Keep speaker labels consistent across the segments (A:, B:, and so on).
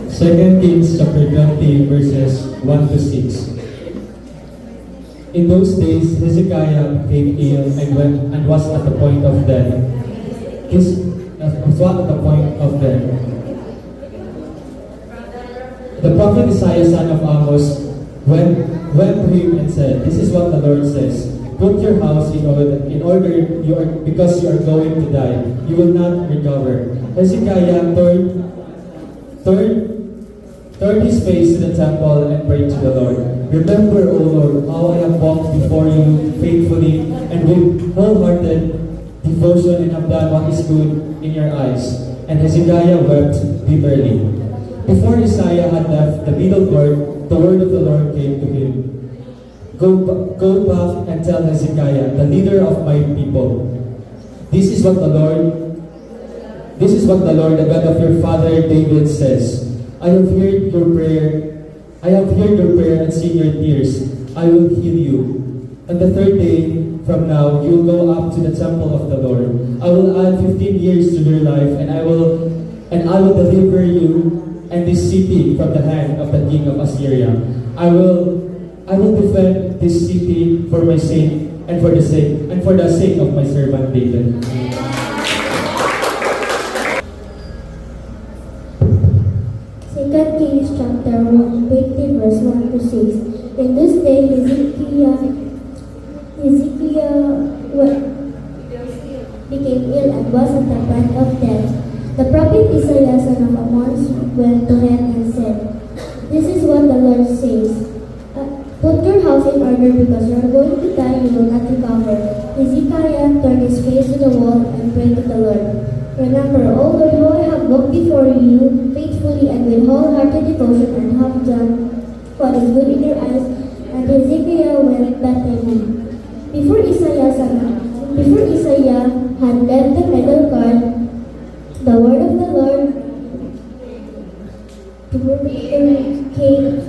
A: Second Kings chapter 20 verses 1 to 6. In those days, Hezekiah became ill and was at the point of death. The prophet Isaiah, son of Amos, went to him and said, "This is what the Lord says: Put your house in order because you are going to die. You will not recover." Hezekiah turned his face to the temple and prayed to the Lord. "Remember, O Lord, how I have walked before you faithfully and with wholehearted devotion and have done what is good in your eyes." And Hezekiah wept bitterly. Before Isaiah had left the middle court, the word of the Lord came to him. Go back and tell Hezekiah, the leader of my people, This is what the Lord, the God of your father David says. I have heard your prayer and seen your tears. I will heal you. On the third day from now, you will go up to the temple of the Lord. I will add 15 years to your life, and I will deliver you and this city from the hand of the king of Assyria. I will defend this city for my sake and for the sake of my servant David.
B: Second Kings chapter 20 verse 1 to 6. In this day Hezekiah became ill and was at the point of death. The prophet Isaiah, son of Amos, went to him and said, "This is what the Lord says: Put your house in order because you are going to die, you will not recover." Hezekiah turned his face to the wall and prayed to the Lord. "Remember, O Lord, how I have walked before you faithfully and with wholehearted devotion and have done what is good in your eyes." And Hezekiah went back to him. Before Isaiah had left the middle court, the word of the Lord came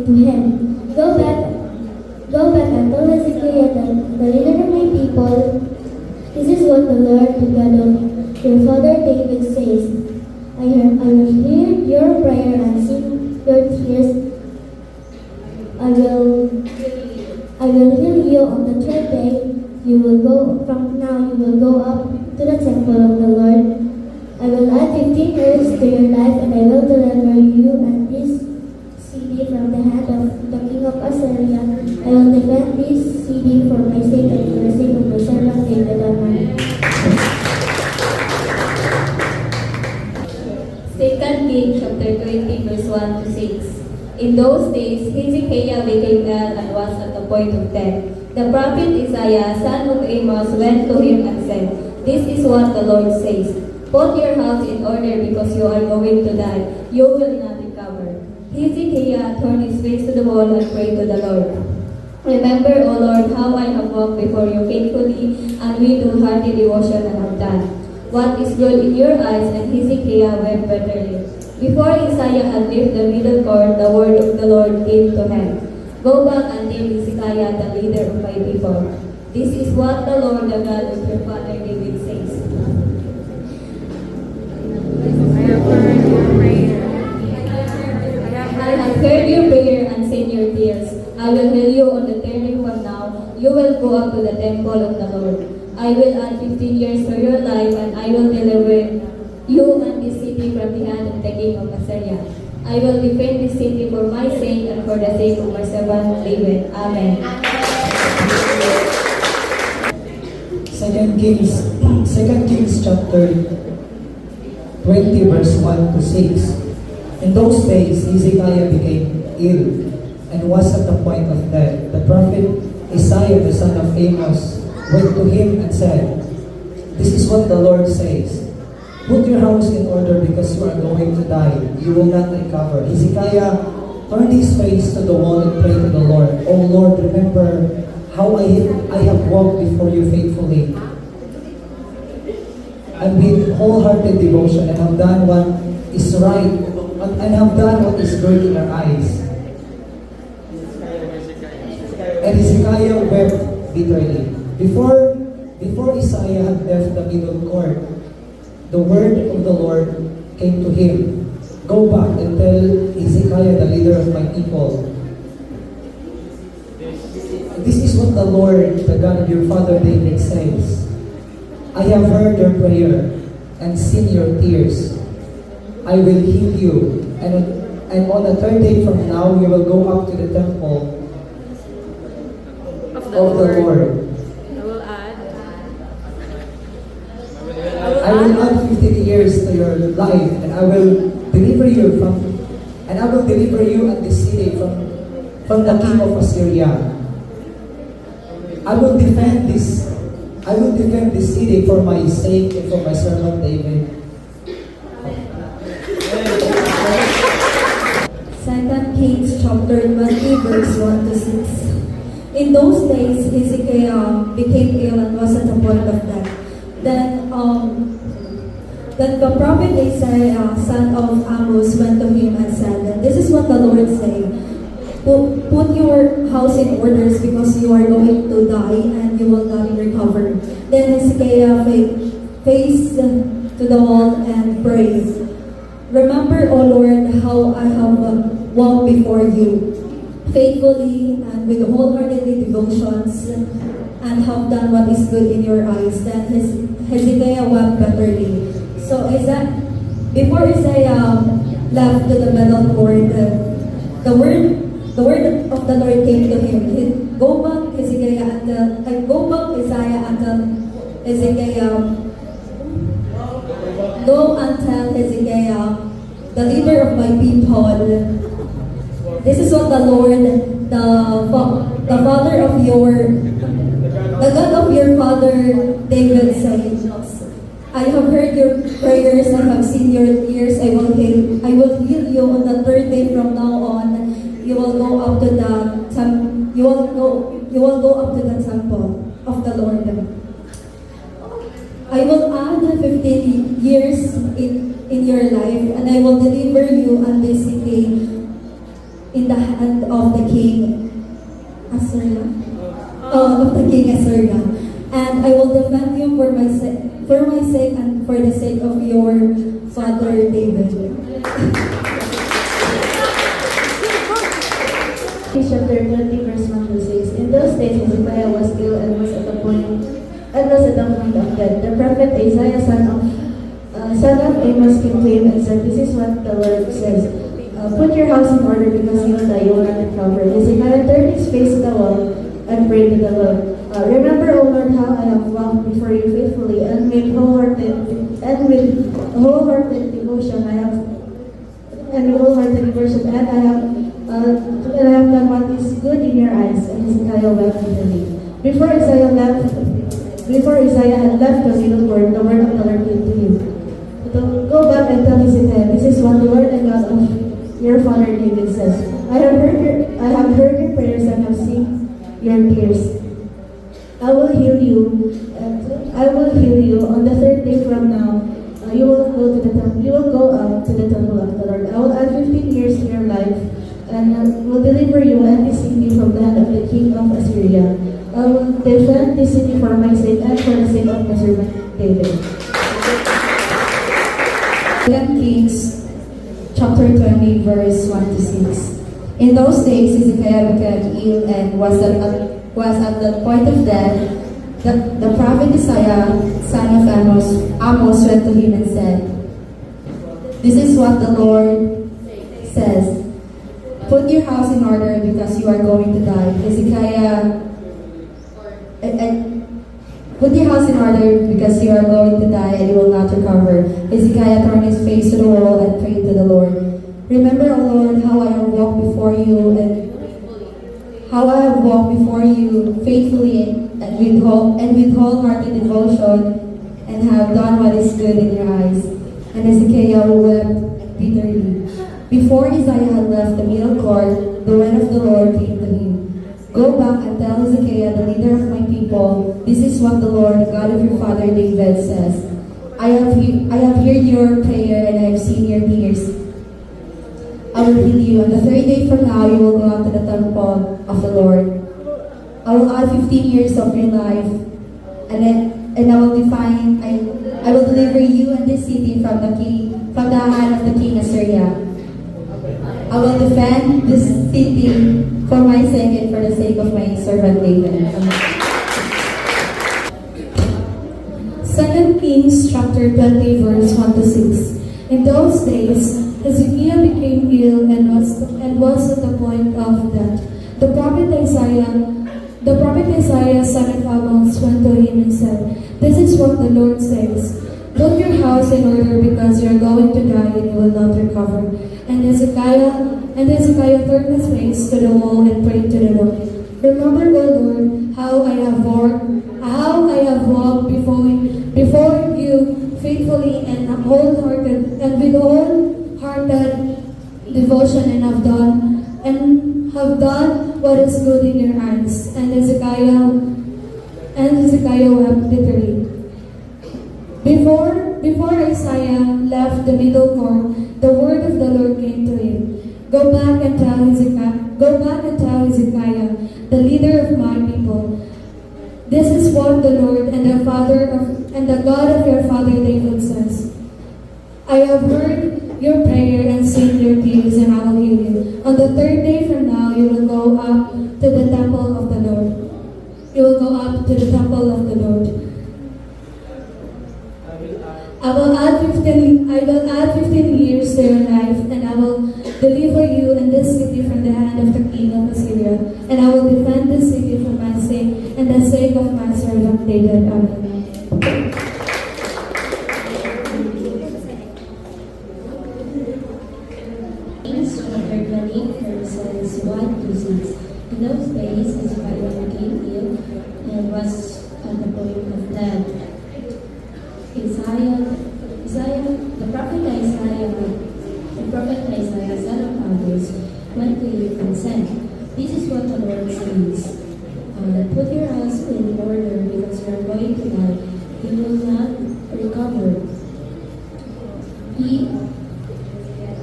B: to him. Go back and tell Hezekiah, the leader of my people, this is what the Lord, the God of your father David says. I will hear your prayer and see your tears. I will heal you on the third day. From now you will go up to the temple of the Lord. I will add 15 years to your life, and I will deliver you and this city from the hand of the king of Assyria. I will defend this city for my sake and for the sake of my servant David. Amen.
C: Second Kings chapter 20 verse 1 to 6. In those days, Hezekiah became ill and was at the point of death. The prophet Isaiah, son of Amos, went to him and said, "This is what the Lord says: Put your house in order because you are going to die. You will not recover." Hezekiah turned his face to the wall and prayed to the Lord. "Remember, O Lord, how I have walked before you faithfully and with wholehearted devotion and have done what is good in your eyes." And Hezekiah wept bitterly. Before Isaiah had left the middle court, the word of the Lord came to him. Go back and tell Hezekiah, the leader of my people, this is what the Lord, the God of your father David says. I have heard your prayer and seen your tears. I will heal you on the third day from now. You will go up to the temple of the Lord. I will add 15 years to your life, and I will deliver you and this city from the hand of the king of Assyria. I will defend this city for my sake and for the sake of my servant David. Amen.
D: Second Kings chapter 20 verse 1 to 6. In those days, Hezekiah became ill and was at the point of death. The prophet Isaiah, the son of Amos, went to him and said, "This is what the Lord says: Put your house in order because you are going to die. You will not recover." Hezekiah turned his face to the wall and prayed to the Lord. "O Lord, remember how I have walked before you faithfully and with wholehearted devotion and have done what is right and have done what is good in your eyes." And Hezekiah wept bitterly. Before Before Isaiah had left the middle court, the word of the Lord came to him. Go back and tell Hezekiah, the leader of my people. This is what the Lord, the God of your father David says. I have heard your prayer and seen your tears. I will heal you, and on the third day from now you will go up to the temple
E: Of
D: of the Lord.
E: I will add.
D: I will add 15 years to your life, and I will deliver you and this city from the king of Assyria. I will defend this city for my sake and for my servant David.
C: Second Kings chapter 20 verse 1 to 6. In those days, Hezekiah became ill and was at the point of death. Then the prophet Isaiah, son of Amos, went to him and said, "This is what the Lord says: Put your house in orders because you are going to die and you will not recover." Then Hezekiah faced to the wall and prayed, "Remember, O Lord, how I have walked before you faithfully and with wholeheartedly devotions, and have done what is good in your eyes." Then Hezekiah wept bitterly. So before Isaiah left to the middle court, the word of the Lord came to him. Go back, Isaiah, and tell Hezekiah. Go and tell Hezekiah, the leader of my people. This is what the Lord, the God of your father David says. I have heard your prayers, I have seen your tears. I will heal you on the third day from now on. You will go up to the temple of the Lord. I will add 15 years in your life, and I will deliver you and this city in the hand of the king Assyria. And I will defend you for my sake and for the sake of your father David.
F: Chapter 20 verse 1 to 6. In those days Hezekiah was ill and was at the point of death. The prophet Isaiah, son of Amos, came to him and said, "This is what the Lord says: Put your house in order because you will die, you will not recover." Hezekiah turned his face to the wall and prayed to the Lord. Remember, O Lord, how I have walked before you faithfully and with wholehearted devotion. I have done what is good in your eyes. And Hezekiah wept bitterly. Before Isaiah had left the middle court, the word of the Lord came to him. Go back and tell Hezekiah, this is what the Lord and God of your father David says. I have heard your prayers and have seen your tears. I will heal you. On the third day from now, you will go up to the temple of the Lord. I will add 15 years to your life, and will deliver you and this city from the hand of the king of Assyria. I will defend this city for my sake and for the sake of my servant David.
C: 2 Kings chapter 20 verse 1 to 6. In those days Hezekiah became ill and was at the point of death. The prophet Isaiah, son of Amos, went to him and said, "This is what the Lord says: Put your house in order because you are going to die." Put your house in order because you are going to die and you will not recover. Hezekiah turned his face to the wall and prayed to the Lord. "Remember, O Lord, how I have walked before you faithfully and with wholehearted devotion, and have done what is good in your eyes." And Hezekiah wept bitterly. Before Isaiah had left the middle court, the word of the Lord came to him. "Go back and tell Hezekiah, the leader of my people, this is what the Lord, God of your father David says. I have heard your prayer and I have seen your tears. I will heal you, and the third day from now you will go up to the temple of the Lord. I will add 15 years of your life,
E: and I will define, I will deliver you and this city from the hand of the king Assyria. I will defend this city for my sake and for the sake of my servant David.
G: Second Kings chapter 20 verse 1 to 6. In those days, Hezekiah became ill and was at the point of death. The prophet Isaiah, son of Amos, went to him and said, "This is what the Lord says. Put your house in order because you are going to die and you will not recover." And Hezekiah turned his face to the wall and prayed to the Lord. "Remember, O Lord, how I have walked before you faithfully and wholehearted and with wholehearted devotion and have done what is good in your eyes." And Hezekiah wept bitterly. Before Isaiah left the middle court, the word of the Lord came to him. Go back and tell Hezekiah, the leader of my people, this is what the Lord and the God of your father David says. I have heard your prayer and seen your tears, and I will heal you. On the third day from now, you will go up to the temple of the Lord. You will go up to the temple of the Lord. I will add 15 years to your life, and I will deliver you and this city from the hand of the king of Assyria, and I will defend this city for my sake and the sake of my servant David. Amen.
B: Kings chapter 20 verses 1 to 6. In those days, Hezekiah became ill and was at the point of death. The prophet Isaiah, son of Amos, went to him and said, "This is what the Lord says. Put your house in order because you are going to die. You will not recover. You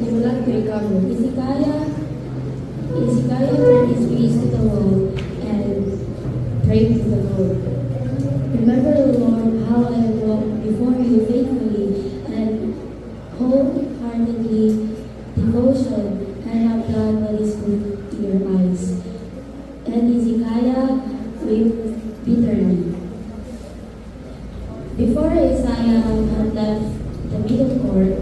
B: will not recover." Hezekiah turned his face to the wall and prayed to the Lord. "Remember, O Lord, how I have walked before you faithfully and wholeheartedly devotion and have done what is good in your eyes." And Hezekiah wept bitterly. Before Isaiah had left the middle court,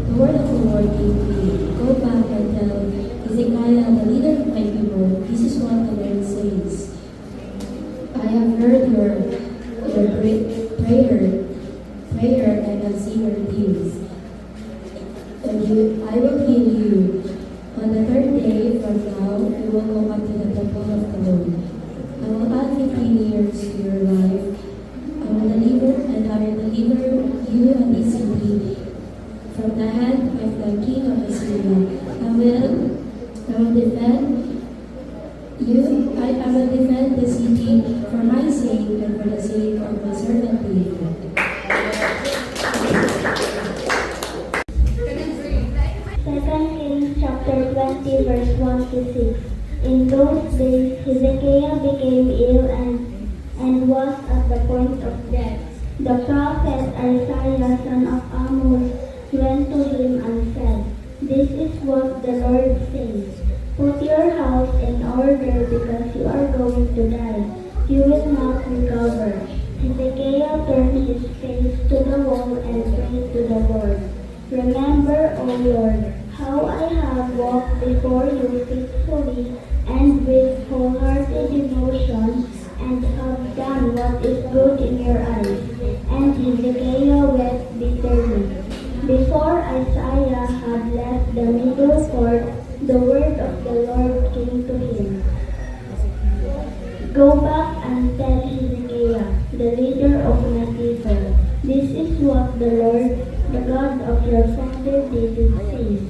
B: the word of the Lord came to him. Go back and tell Hezekiah, the leader of my people, this is what the Lord says. I have heard your prayer and have seen your tears. And I will heal you. On the third day from now, you will go up to the temple of the Lord. I will add 15 years to your life. I will deliver you and this city from the hand of the king of Assyria. I will defend the city for my sake and for the sake of my servant David.
H: Second Kings chapter 20 verse 1 to 6. In those days Hezekiah became ill and was at the point of death. The prophet Isaiah, son of Amos, went to him and said, "This is what the Lord says. Put your house in order because you are going to die. You will not recover." Hezekiah turned his face to the wall and prayed to the Lord. "Remember, O Lord, how I have walked before you faithfully and with wholehearted devotion and have done what is good in your eyes." And Hezekiah wept bitterly. Before Isaiah had left the middle court, the word of the Lord came to him. Go back and tell Hezekiah, the leader of my people, this is what the Lord, the God of your father David says.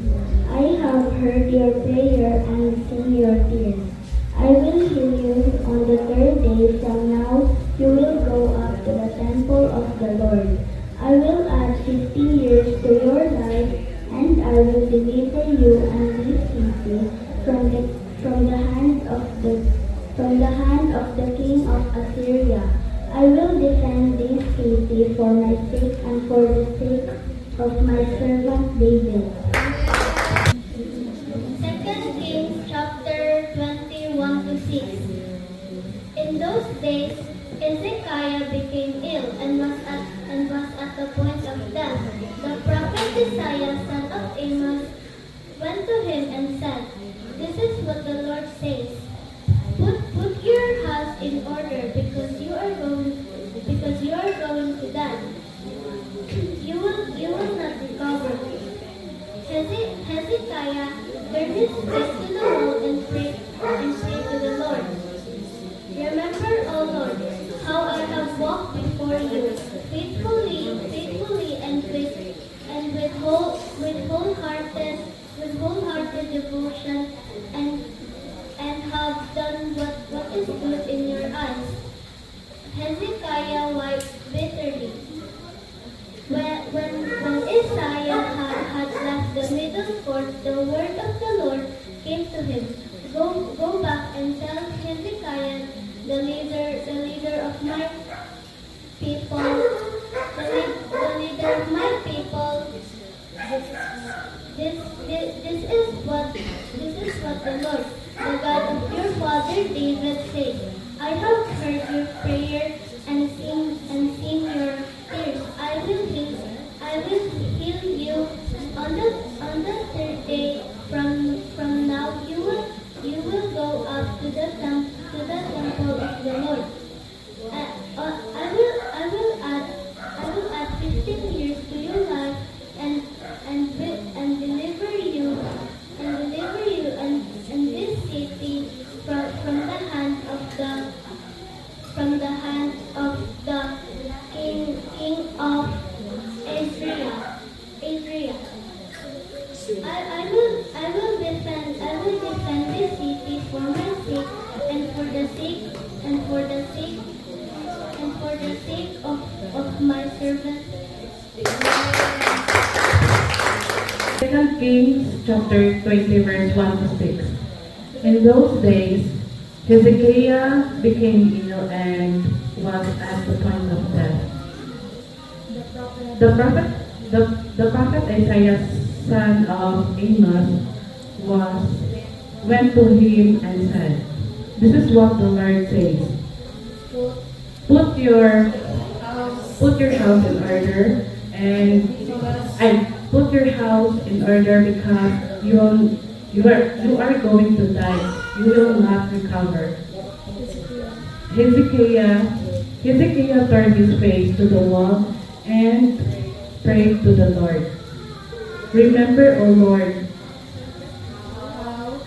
H: I have heard your prayer and seen your tears. I will heal you. On the third day from now, you will go up to the temple of the Lord. I will add 50 years to your life, and I will deliver you and this city from the hand of the king of Assyria. I will defend city for my sake and for the sake of my servant David. 2 Kings chapter 21 to 6. In those days, Hezekiah became ill and was at the point of death. The prophet Isaiah, son of Amos, went to him and said, "This is what the Lord says. Put your house in order because you are going to die. You will not recover." Hezekiah turned his face to the wall and prayed to the Lord. "Remember, O Lord, how I have walked before you faithfully and with wholehearted devotion and have done what is good in your eyes." Hezekiah wept bitterly. When Isaiah had left the middle court, the word of the Lord came to him. Go back and tell Hezekiah, the leader of my people, this is what the Lord, the God of your father David says. I have heard your prayer and seen your tears. I will heal you on the third day from now. You will go up to the temple of the Lord. I will add 15 years to your life and deliver you and this city from the hand of the king of Israel. I will defend this city for my sake and for the sake of my servant.
I: 2 Kings chapter 20 verse 1 to 6. In those days, Hezekiah became ill and was at the point of death. The prophet Isaiah, son of Amos, went to him and said, "This is what the Lord says. Put your house in order put your house in order because you are going to die. You will not recover." Hezekiah turned his face to the wall and prayed to the Lord. "Remember, O Lord,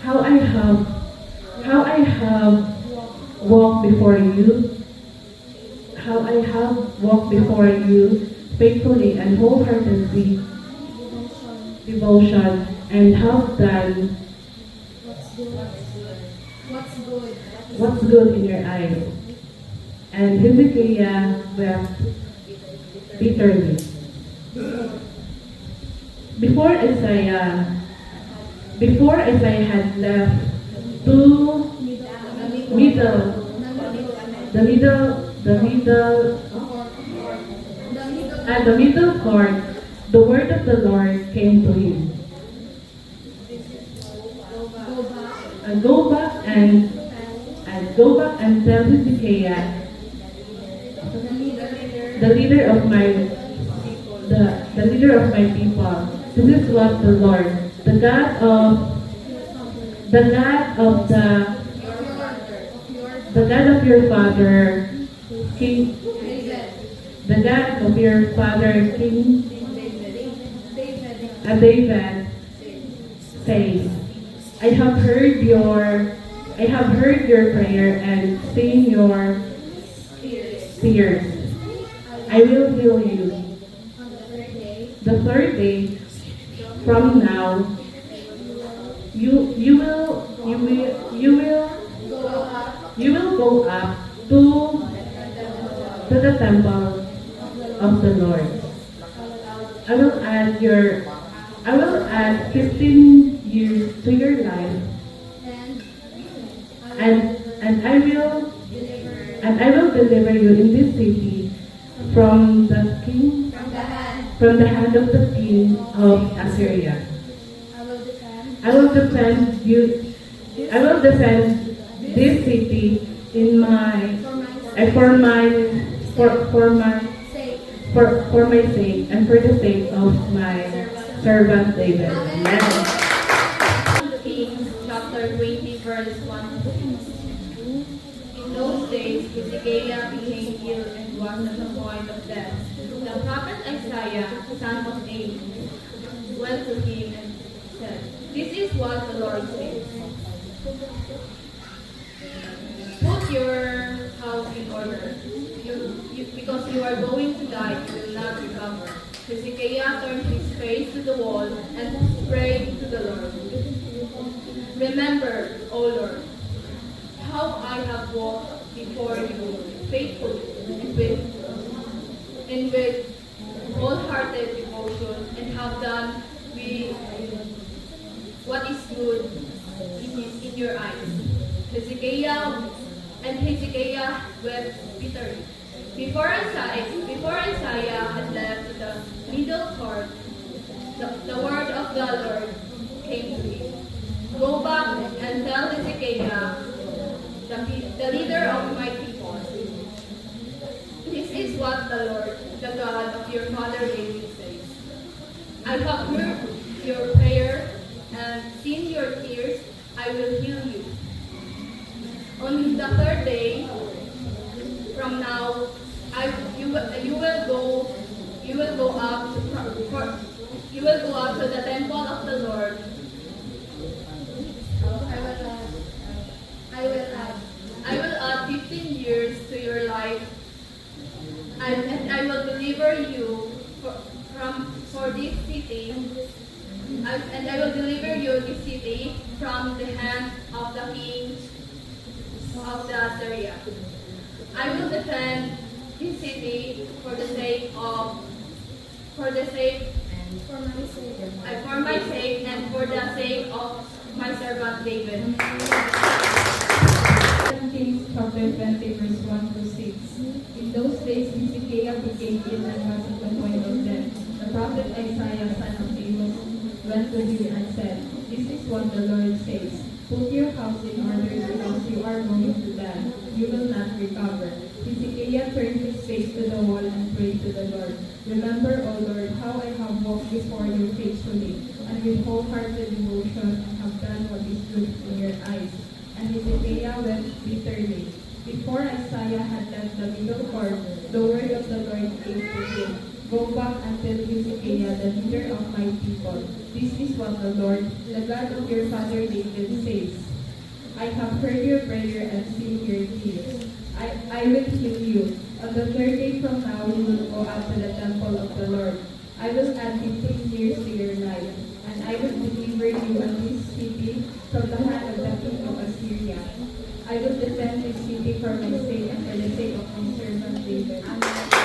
I: how I have walked before you, faithfully and wholeheartedly devotion, and have done what's good in your eyes." And Hezekiah wept bitterly. Before Isaiah had left at the middle court, the word of the Lord came to him. Go back and tell Hezekiah, the leader of my people, this is what the Lord, the God of your father, King David says, I have heard your prayer and seen your tears. I will heal you. The third day from now, you will go up to the temple of the Lord. I will add 15 years to your life, and I will deliver you in this city from the king, from the hand of the king of Assyria. I will defend you. I will defend this city in my for my sake and for the sake of my servant David. Amen.
C: Kings chapter 20 verse 1 to 6. In those days, Hezekiah became ill and was at the point of death. The prophet Isaiah, son of Amos, went to him and said, "This is what the Lord says. Put your house in order, because you are going to die, you will not recover." Hezekiah turned his face to the wall and prayed to the Lord. "Remember, O Lord, how I have walked before you faithfully and with wholehearted devotion, and have done what is good in your eyes." Hezekiah wept bitterly. Before Isaiah had left the middle court, the word of the Lord came to him. "Go back and tell Hezekiah, the leader of my people, this is what the Lord, the God of your father David says. I have heard your prayer and seen your tears. I will heal you. On the third day from now, you will go up to the temple of the Lord. I will add 15 years to your life, and I will deliver you for this city. And I will deliver you this city from the hand of the king of the Assyria. I will defend this city for my sake and for the sake of my servant David."
J: 2 Kings chapter 20 verse 1 to 6. In those days Hezekiah became ill and was at the point of death. The prophet Isaiah, son of Amos, went to him and said, "This is what the Lord says. Put your house in order, because you are going to die. You will not recover." Hezekiah turned his face to the wall and prayed to the Lord. "Remember, O Lord, how I have walked before you faithfully and with wholehearted devotion, and have done what is good in your eyes." And Hezekiah wept bitterly. Before Isaiah had left the middle court, the word of the Lord came to him. "Go back and tell Hezekiah, the leader of my people, this is what the Lord, the God of your father David says. I have heard your prayer and seen your tears. I will heal you. On the third day from now, you will go up to the temple of the Lord. I will add 15 years to your life, and I will deliver you and this city from the hand of the king of Assyria. I will defend this city for my sake and for the sake of my servant David."